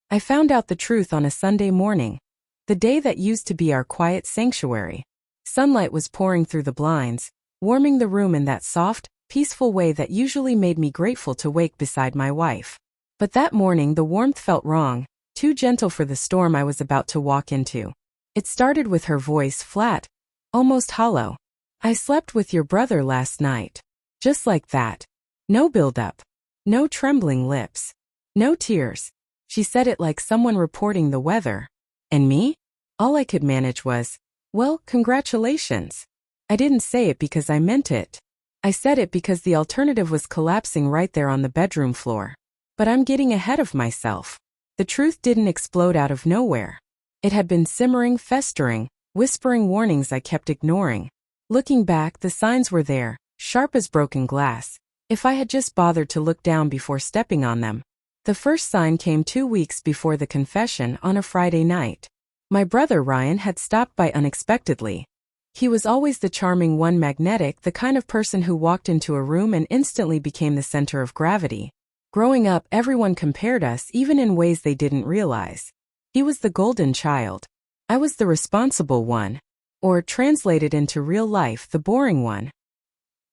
I found out the truth on a Sunday morning, the day that used to be our quiet sanctuary. Sunlight was pouring through the blinds, warming the room in that soft, peaceful way that usually made me grateful to wake beside my wife. But that morning the warmth felt wrong, too gentle for the storm I was about to walk into. It started with her voice, flat, almost hollow. "I slept with your brother last night." Just like that. No build-up. No trembling lips. No tears. She said it like someone reporting the weather. And me? All I could manage was, "Well, congratulations." I didn't say it because I meant it. I said it because the alternative was collapsing right there on the bedroom floor. But I'm getting ahead of myself. The truth didn't explode out of nowhere. It had been simmering, festering, whispering warnings I kept ignoring. Looking back, the signs were there, sharp as broken glass, if I had just bothered to look down before stepping on them. The first sign came 2 weeks before the confession on a Friday night. My brother Ryan had stopped by unexpectedly. He was always the charming one, magnetic, the kind of person who walked into a room and instantly became the center of gravity. Growing up, everyone compared us, even in ways they didn't realize. He was the golden child. I was the responsible one. Or, translated into real life, the boring one.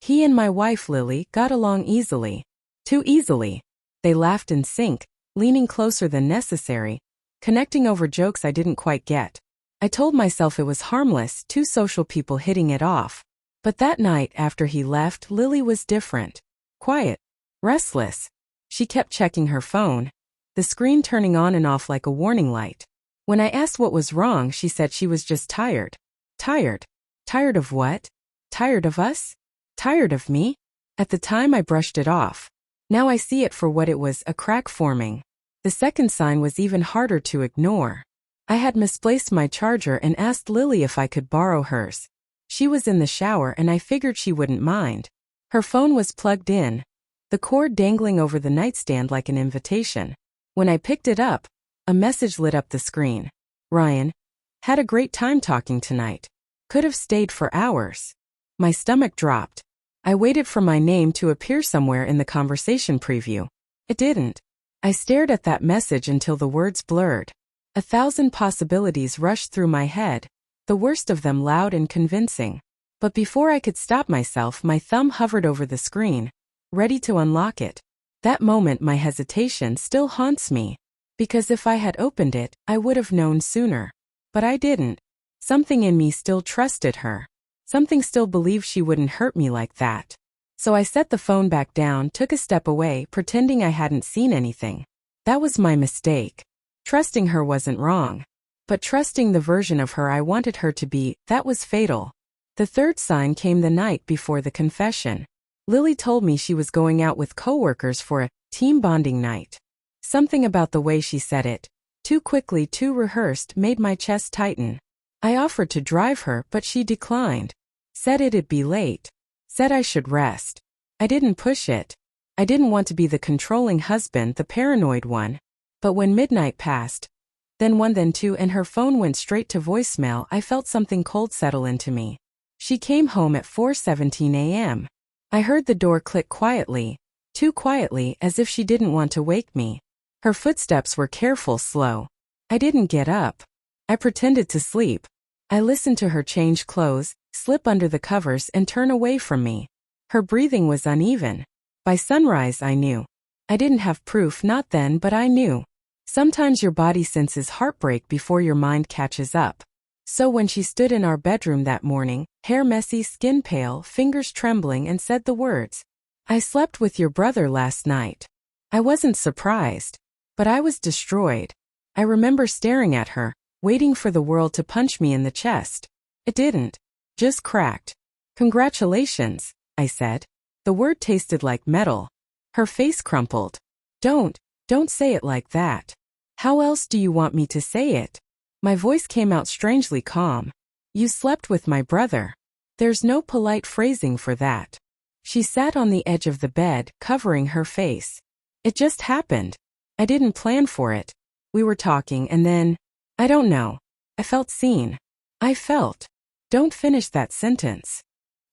He and my wife Lily got along easily. Too easily. They laughed in sync, leaning closer than necessary, connecting over jokes I didn't quite get. I told myself it was harmless, two social people hitting it off. But that night after he left, Lily was different. Quiet. Restless. She kept checking her phone, the screen turning on and off like a warning light. When I asked what was wrong, she said she was just tired. Tired. Tired of what? Tired of us? Tired of me? At the time I brushed it off. Now I see it for what it was, a crack forming. The second sign was even harder to ignore. I had misplaced my charger and asked Lily if I could borrow hers. She was in the shower and I figured she wouldn't mind. Her phone was plugged in, the cord dangling over the nightstand like an invitation. When I picked it up, a message lit up the screen. "Ryan, had a great time talking tonight. Could have stayed for hours." My stomach dropped. I waited for my name to appear somewhere in the conversation preview. It didn't. I stared at that message until the words blurred. 1,000 possibilities rushed through my head, the worst of them loud and convincing. But before I could stop myself, my thumb hovered over the screen, ready to unlock it. That moment, my hesitation still haunts me. Because if I had opened it, I would have known sooner. But I didn't. Something in me still trusted her. Something still believed she wouldn't hurt me like that. So I set the phone back down, took a step away, pretending I hadn't seen anything. That was my mistake. Trusting her wasn't wrong. But trusting the version of her I wanted her to be, that was fatal. The third sign came the night before the confession. Lily told me she was going out with coworkers for a team bonding night. Something about the way she said it, too quickly, too rehearsed, made my chest tighten. I offered to drive her, but she declined. Said it'd be late. Said I should rest. I didn't push it. I didn't want to be the controlling husband, the paranoid one. But when midnight passed, then one, then two, and her phone went straight to voicemail, I felt something cold settle into me. She came home at 4:17 a.m. I heard the door click quietly, too quietly, as if she didn't want to wake me. Her footsteps were careful, slow. I didn't get up. I pretended to sleep. I listened to her change clothes, slip under the covers, and turn away from me. Her breathing was uneven. By sunrise I knew. I didn't have proof, not then, but I knew. Sometimes your body senses heartbreak before your mind catches up. So when she stood in our bedroom that morning, hair messy, skin pale, fingers trembling, and said the words, "I slept with your brother last night," I wasn't surprised. But I was destroyed. I remember staring at her, waiting for the world to punch me in the chest. It didn't. Just cracked. "Congratulations," I said. The word tasted like metal. Her face crumpled. Don't say it like that. How else do you want me to say it?" My voice came out strangely calm. "You slept with my brother. There's no polite phrasing for that." She sat on the edge of the bed, covering her face. "It just happened. I didn't plan for it. We were talking and then, I don't know. I felt seen. I felt." "Don't finish that sentence."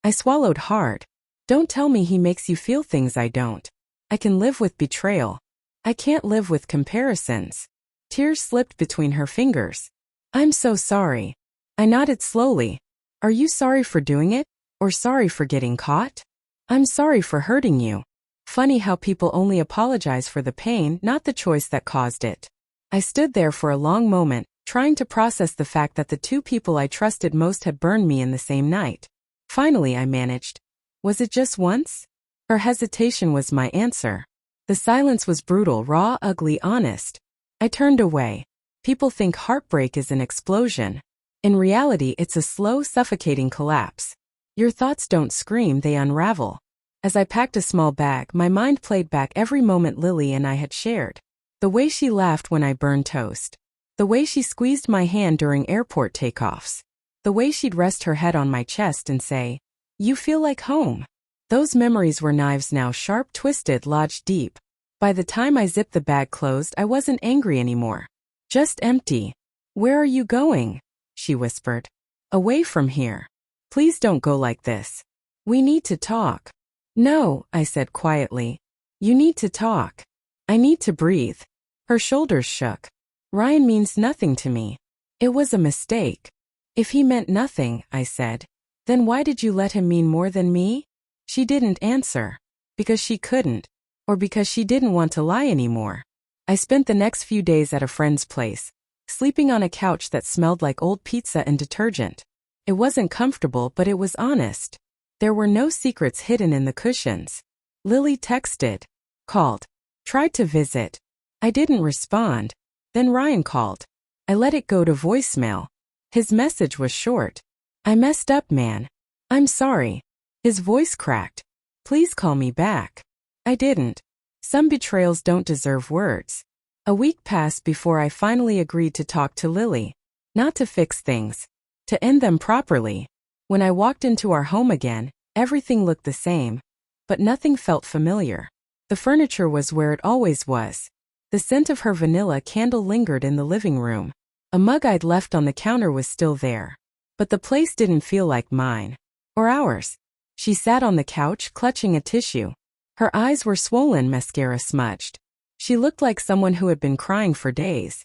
I swallowed hard. "Don't tell me he makes you feel things I don't. I can live with betrayal. I can't live with comparisons." Tears slipped between her fingers. I'm so sorry. I nodded slowly. Are you sorry for doing it? Or sorry for getting caught? I'm sorry for hurting you. Funny how people only apologize for the pain, not the choice that caused it. I stood there for a long moment, trying to process the fact that the two people I trusted most had burned me in the same night. Finally, I managed. Was it just once? Her hesitation was my answer. The silence was brutal, raw, ugly, honest. I turned away. People think heartbreak is an explosion. In reality, it's a slow, suffocating collapse. Your thoughts don't scream, they unravel. As I packed a small bag, my mind played back every moment Lily and I had shared. The way she laughed when I burned toast. The way she squeezed my hand during airport takeoffs. The way she'd rest her head on my chest and say, "You feel like home." Those memories were knives now, sharp, twisted, lodged deep. By the time I zipped the bag closed, I wasn't angry anymore. Just empty. "Where are you going?" she whispered. "Away from here. Please don't go like this. We need to talk." "No," I said quietly. "You need to talk. I need to breathe." Her shoulders shook. "Ryan means nothing to me. It was a mistake." "If he meant nothing," I said, "then why did you let him mean more than me?" She didn't answer. Because she couldn't. Or because she didn't want to lie anymore. I spent the next few days at a friend's place, sleeping on a couch that smelled like old pizza and detergent. It wasn't comfortable, but it was honest. There were no secrets hidden in the cushions. Lily texted, called, tried to visit. I didn't respond. Then Ryan called. I let it go to voicemail. His message was short. "I messed up, man. I'm sorry." His voice cracked. "Please call me back." I didn't. Some betrayals don't deserve words. A week passed before I finally agreed to talk to Lily. Not to fix things. To end them properly. When I walked into our home again, everything looked the same. But nothing felt familiar. The furniture was where it always was. The scent of her vanilla candle lingered in the living room. A mug I'd left on the counter was still there. But the place didn't feel like mine. Or ours. She sat on the couch, clutching a tissue. Her eyes were swollen, mascara smudged. She looked like someone who had been crying for days.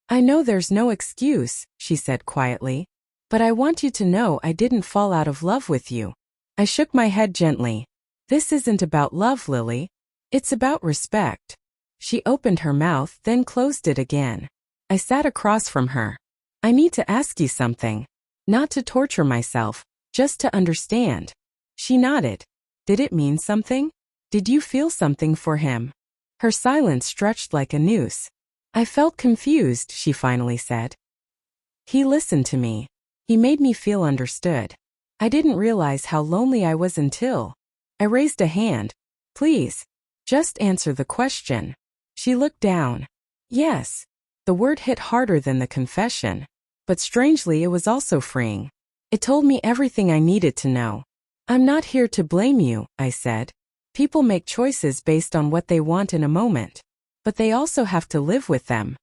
"I know there's no excuse," she said quietly. "But I want you to know I didn't fall out of love with you." I shook my head gently. "This isn't about love, Lily. It's about respect." She opened her mouth, then closed it again. I sat across from her. "I need to ask you something. Not to torture myself, just to understand." She nodded. "Did it mean something? Did you feel something for him?" Her silence stretched like a noose. "I felt confused," she finally said. "He listened to me. He made me feel understood. I didn't realize how lonely I was until..." I raised a hand. "Please, just answer the question." She looked down. "Yes." The word hit harder than the confession. But strangely, it was also freeing. It told me everything I needed to know. "I'm not here to blame you," I said. "People make choices based on what they want in a moment. But they also have to live with them."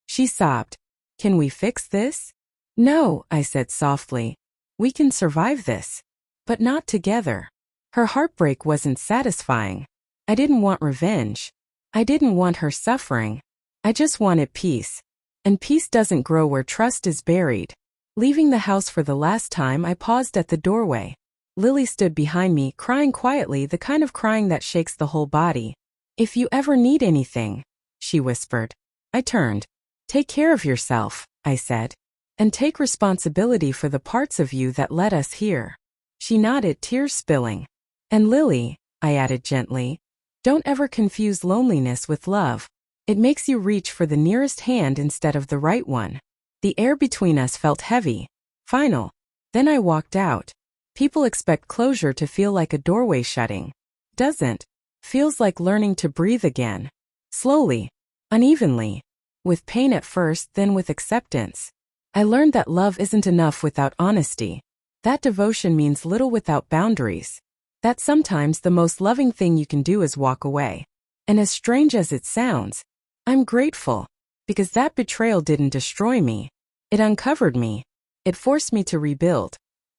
She sobbed. "Can we fix this?" "No," I said softly. "We can survive this. But not together." Her heartbreak wasn't satisfying. I didn't want revenge. I didn't want her suffering. I just wanted peace. And peace doesn't grow where trust is buried. Leaving the house for the last time, I paused at the doorway. Lily stood behind me, crying quietly, the kind of crying that shakes the whole body. "If you ever need anything," she whispered. I turned. "Take care of yourself," I said. "And take responsibility for the parts of you that led us here." She nodded, tears spilling. "And Lily," I added gently, "don't ever confuse loneliness with love. It makes you reach for the nearest hand instead of the right one." The air between us felt heavy. Final. Then I walked out. People expect closure to feel like a doorway shutting. Doesn't. Feels like learning to breathe again. Slowly. Unevenly. With pain at first, then with acceptance. I learned that love isn't enough without honesty. That devotion means little without boundaries. That sometimes the most loving thing you can do is walk away. And as strange as it sounds, I'm grateful. Because that betrayal didn't destroy me. It uncovered me. It forced me to rebuild.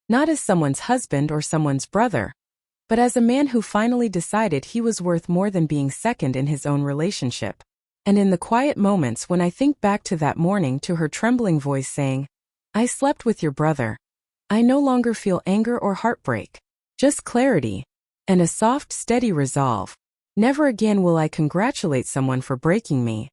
Not as someone's husband or someone's brother, but as a man who finally decided he was worth more than being second in his own relationship. And in the quiet moments when I think back to that morning, to her trembling voice saying, "I slept with your brother," I no longer feel anger or heartbreak, just clarity and a soft, steady resolve. Never again will I congratulate someone for breaking me.